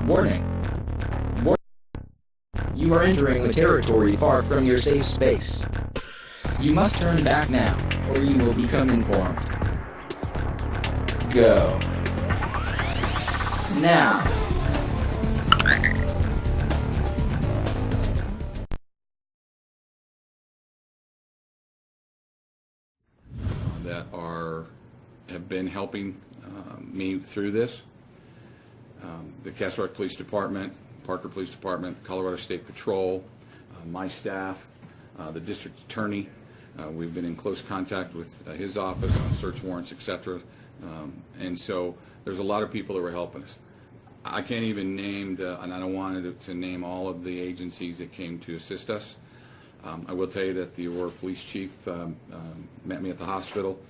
Warning. You are entering a territory far from your safe space. You must turn back now, or you will become informed. Go. Now. That have been helping me through this. The Castle Rock Police Department, Parker Police Department, Colorado State Patrol, my staff, the district attorney. We've been in close contact with his office on search warrants, etc. And so there's a lot of people that were helping us. I can't even name and I don't want to name all of the agencies that came to assist us. I will tell you that the Aurora Police Chief met me at the hospital.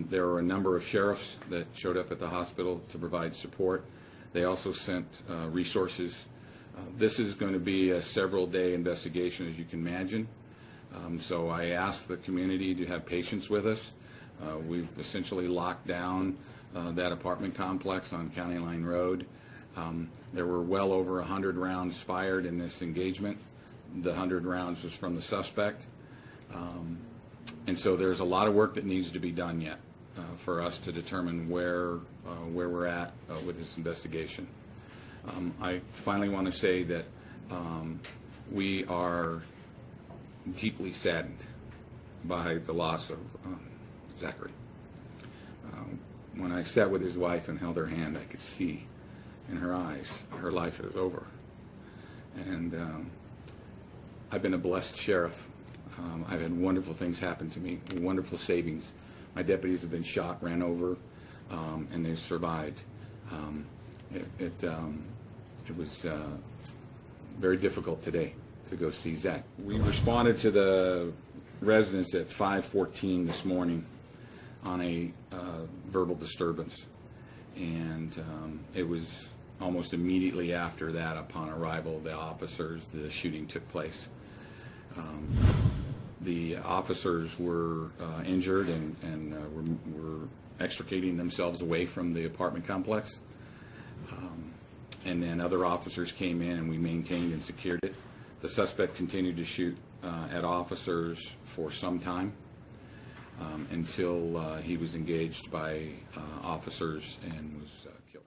There were a number of sheriffs that showed up at the hospital to provide support. They also sent resources. This is going to be a several-day investigation, as you can imagine. So I asked the community to have patience with us. We've essentially locked down that apartment complex on County Line Road. There were well over 100 rounds fired in this engagement. The 100 rounds was from the suspect. And so there's a lot of work that needs to be done yet for us to determine where we're at with this investigation. I finally want to say that we are deeply saddened by the loss of Zachary. When I sat with his wife and held her hand, I could see in her eyes her life is over. And I've been a blessed sheriff. I've had wonderful things happen to me, wonderful savings. My deputies have been shot, ran over, and they've survived. It was very difficult today to go see Zach. We responded to the residents at 5:14 this morning on a verbal disturbance, and it was almost immediately after that, upon arrival of the officers, the shooting took place. The officers were injured and were extricating themselves away from the apartment complex. And then other officers came in and we maintained and secured it. The suspect continued to shoot at officers for some time until he was engaged by officers and was killed.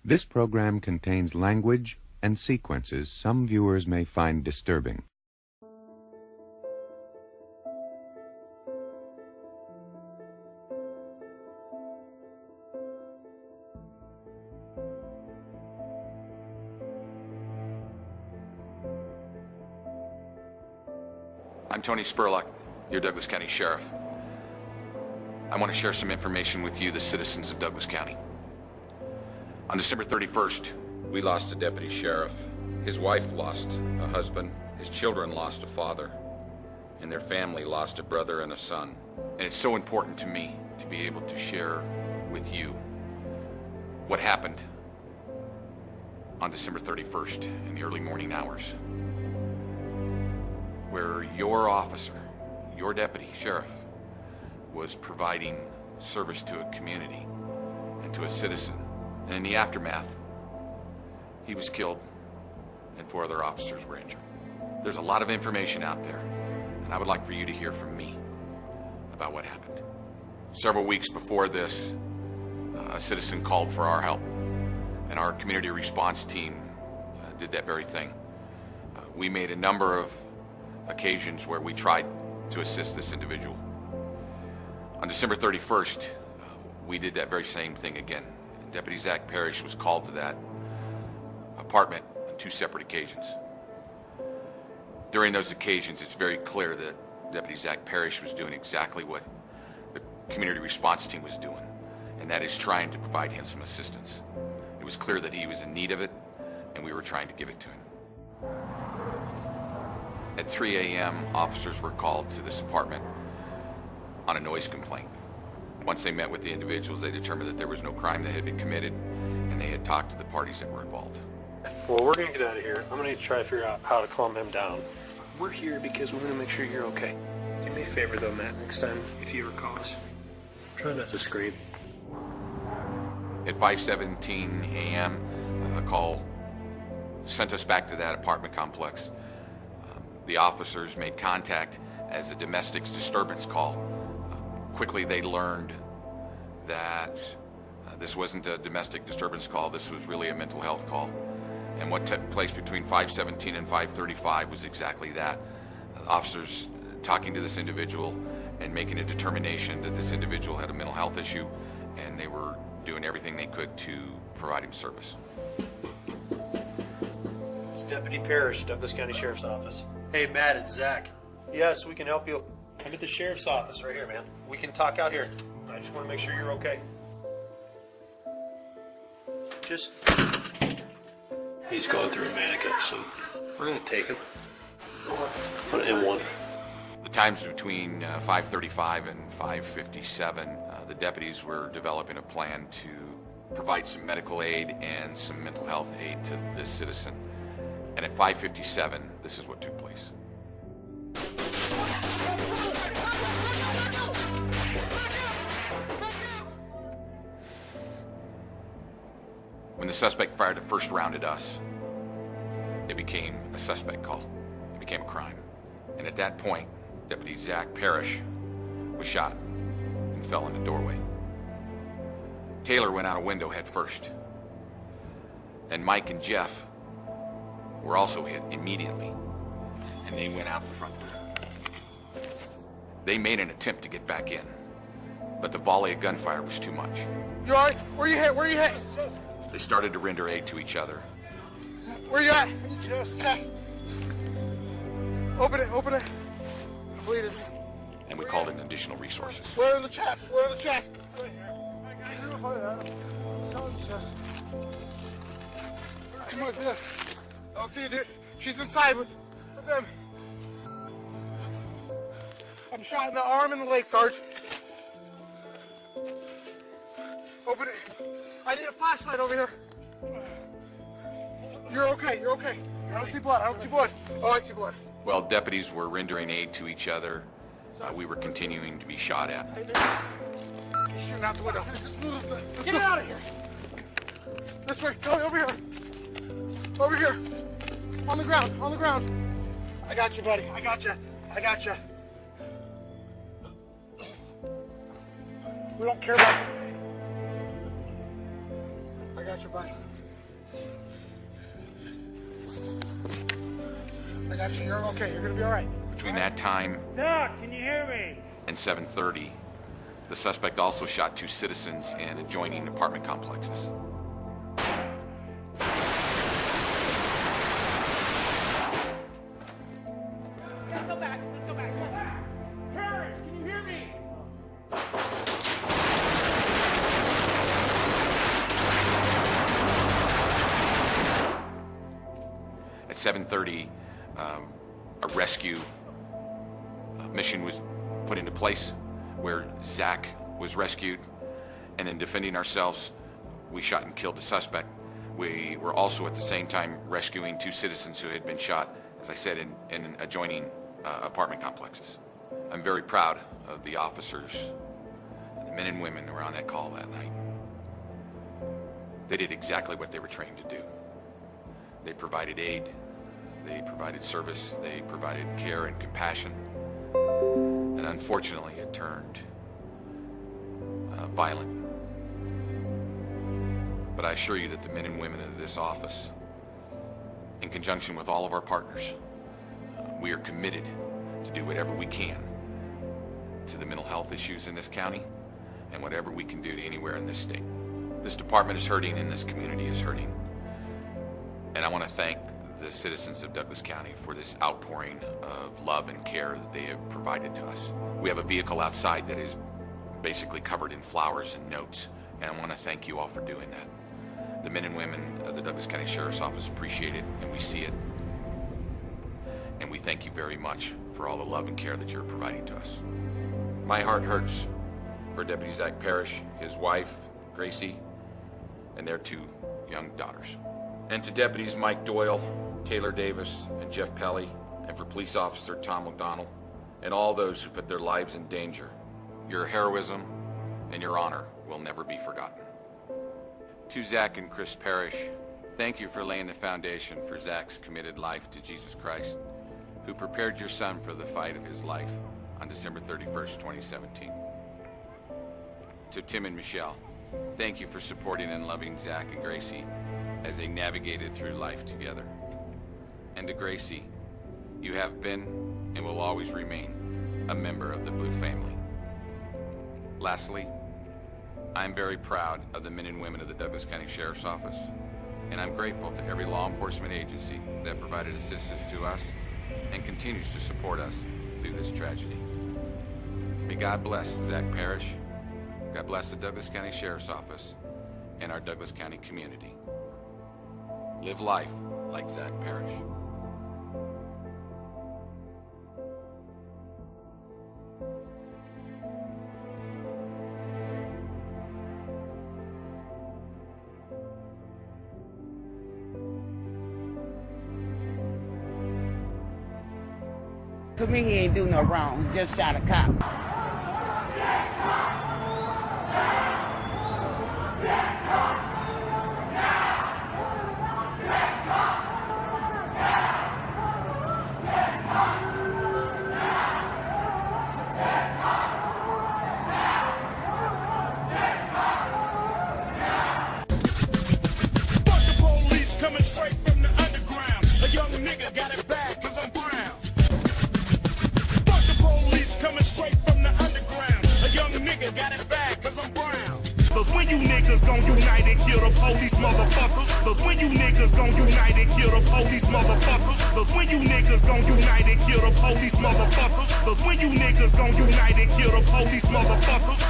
This program contains language and sequences some viewers may find disturbing. I'm Tony Spurlock, your Douglas County Sheriff. I want to share some information with you, the citizens of Douglas County. On December 31st, we lost a deputy sheriff. His wife lost a husband, his children lost a father, and their family lost a brother and a son. And it's so important to me to be able to share with you what happened on December 31st in the early morning hours, where your officer, your deputy sheriff, was providing service to a community and to a citizen. And in the aftermath, he was killed and 4 other officers were injured. There's a lot of information out there, and I would like for you to hear from me about what happened. Several weeks before this, a citizen called for our help, and our community response team did that very thing. We made a number of occasions where we tried to assist this individual. On December 31st, we did that very same thing again. Deputy Zach Parish was called to that apartment on 2 separate occasions. During those occasions, it's very clear that Deputy Zach Parish was doing exactly what the community response team was doing, and that is trying to provide him some assistance. It was clear that he was in need of it, and we were trying to give it to him. At 3 a.m., officers were called to this apartment on a noise complaint. Once they met with the individuals, they determined that there was no crime that had been committed, and they had talked to the parties that were involved. Well, we're going to get out of here. I'm going to try to figure out how to calm him down. We're here because we want to make sure you're okay. Do you me a favor though, Matt. Next time, if you ever call us, try not to scream. At 5:17 a.m., a call sent us back to that apartment complex. The officers made contact as a domestic disturbance call. Quickly they learned that this wasn't a domestic disturbance call, this was really a mental health call. And what took place between 5:17 and 5:35 was exactly that. Officers talking to this individual and making a determination that this individual had a mental health issue, and they were doing everything they could to provide him service. It's Deputy Parish, Douglas County Sheriff's Office. Hey, Matt, it's Zach. Yes, we can help you. I'm at the Sheriff's Office right here, man. We can talk out here. I just want to make sure you're okay. Just... He's going through a manic episode. We're going to take him. Put it in one. The times between 5:35 and 5:57, the deputies were developing a plan to provide some medical aid and some mental health aid to this citizen. And at 5:57, this is what took place. When the suspect fired the first round at us, it became a suspect call. It became a crime. And at that point, Deputy Zach Parish was shot and fell in the doorway. Taylor went out a window head first. And Mike and Jeff were also hit immediately, and they went out the front door. They made an attempt to get back in, but the volley of gunfire was too much. You alright? Where you hit? Where you hit? They started to render aid to each other. Where you at? Open it, open it. I'm bleeding. And we called in additional resources. Where in the chest? Where in the chest? Right here. Come on, I don't see it, dude. She's inside with them. I'm shot in the arm and the leg, Sarge. Open it. I need a flashlight over here. You're okay, you're okay. I don't see blood, I don't see blood. Oh, I see blood. While deputies were rendering aid to each other, we were continuing to be shot at. He's shooting out the window. Get it out of here. This way, go over here. Over here. On the ground, on the ground. I got you, buddy. I got you. I got you. We don't care about you. I got you, buddy. I got you. You're okay. You're going to be all right. Between that time Doc, can you hear me? and 7:30, the suspect also shot two citizens in adjoining apartment complexes. Let's go back. Let's go back. Come on. Parish, can you hear me? At 7:30, a rescue mission was put into place where Zach was rescued, and in defending ourselves, we shot and killed the suspect. We were also at the same time rescuing two citizens who had been shot, as I said, in adjoining apartment complexes. I'm very proud of the officers, the men and women who were on that call that night. They did exactly what they were trained to do. They provided aid, they provided service, they provided care and compassion, and unfortunately it turned violent. But I assure you that the men and women of this office, in conjunction with all of our partners, we are committed to do whatever we can to the mental health issues in this county and whatever we can do to anywhere in this state. This department is hurting and this community is hurting. And I want to thank the citizens of Douglas County for this outpouring of love and care that they have provided to us. We have a vehicle outside that is basically covered in flowers and notes, and I want to thank you all for doing that. The men and women of the Douglas County Sheriff's Office appreciate it, and we see it. And we thank you very much for all the love and care that you're providing to us. My heart hurts for Deputy Zach Parish, his wife, Gracie, and their two young daughters. And to Deputies Mike Doyle, Taylor Davis, and Jeff Pelly, and for Police Officer Tom McDonald, and all those who put their lives in danger. Your heroism and your honor will never be forgotten. To Zach and Chris Parish, thank you for laying the foundation for Zach's committed life to Jesus Christ, who prepared your son for the fight of his life on December 31st, 2017. To Tim and Michelle, thank you for supporting and loving Zach and Gracie as they navigated through life together. And to Gracie, you have been and will always remain a member of the Blue family. Lastly, I'm very proud of the men and women of the Douglas County Sheriff's Office, and I'm grateful to every law enforcement agency that provided assistance to us and continues to support us through this tragedy. May God bless Zach Parish, God bless the Douglas County Sheriff's Office, and our Douglas County community. Live life like Zach Parish. To me, he ain't do no wrong, he just shot a cop. Fuck the police coming straight from the underground. A young nigga got it bad 'cause I'm brown. Fuck the police coming straight from the underground. A young nigga got it bad 'cause I'm brown. Cause when you niggas gon' unite and kill the police motherfuckers. Cause when you niggas gon' unite and kill the police motherfuckers. Cause when you niggas gon' unite and kill the police motherfuckers. Cause when you niggas gon' unite and kill the police motherfuckers.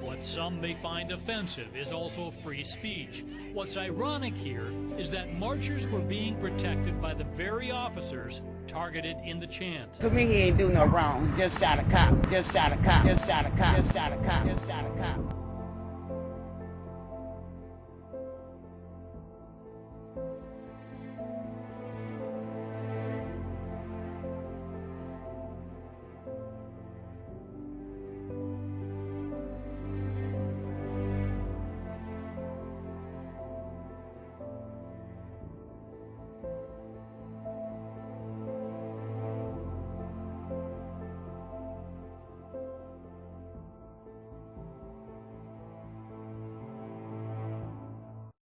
What some may find offensive is also free speech. What's ironic here is that marchers were being protected by the very officers targeted in the chant. To me, he ain't do no wrong, just shot a cop, just shot a cop, just shot a cop, just shot a cop, just shot a cop.